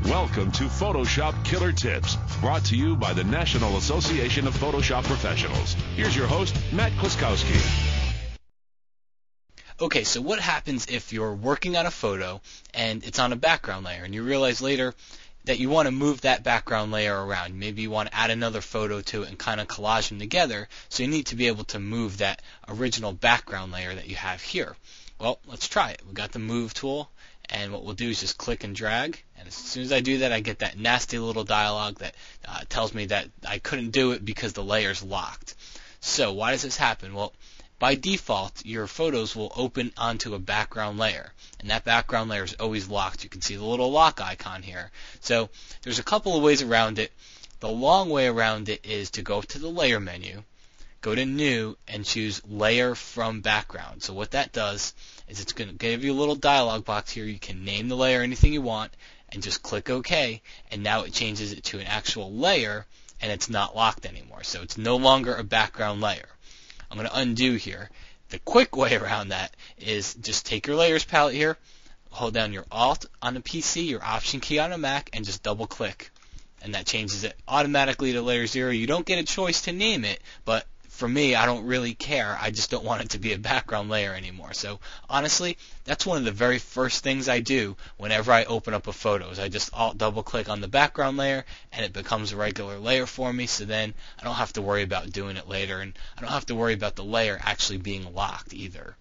Welcome to Photoshop Killer Tips, brought to you by the National Association of Photoshop Professionals. Here's your host, Matt Kliskowski. Okay, so what happens if you're working on a photo and it's on a background layer and you realize later that you want to move that background layer around? Maybe you want to add another photo to it and kind of collage them together, so you need to be able to move that original background layer that you have here. Well, let's try it. We've got the Move tool, and what we'll do is just click and drag, and as soon as I do that, I get that nasty little dialog that tells me that I couldn't do it because the layer's locked. So why does this happen? Well, by default, your photos will open onto a background layer, and that background layer is always locked. You can see the little lock icon here. So there's a couple of ways around it. The long way around it is to go to the Layer menu, go to New, and choose Layer from Background. So what that does is it's going to give you a little dialog box here. You can name the layer anything you want, and just click OK, and now it changes it to an actual layer, and it's not locked anymore. So it's no longer a background layer. I'm going to undo here. The quick way around that is just take your Layers palette here, hold down your Alt on a PC, your Option key on a Mac, and just double click. And that changes it automatically to Layer 0. You don't get a choice to name it, but for me, I don't really care. I just don't want it to be a background layer anymore. So honestly, that's one of the very first things I do whenever I open up a photo is I just Alt double click on the background layer and it becomes a regular layer for me, so then I don't have to worry about doing it later, and I don't have to worry about the layer actually being locked either.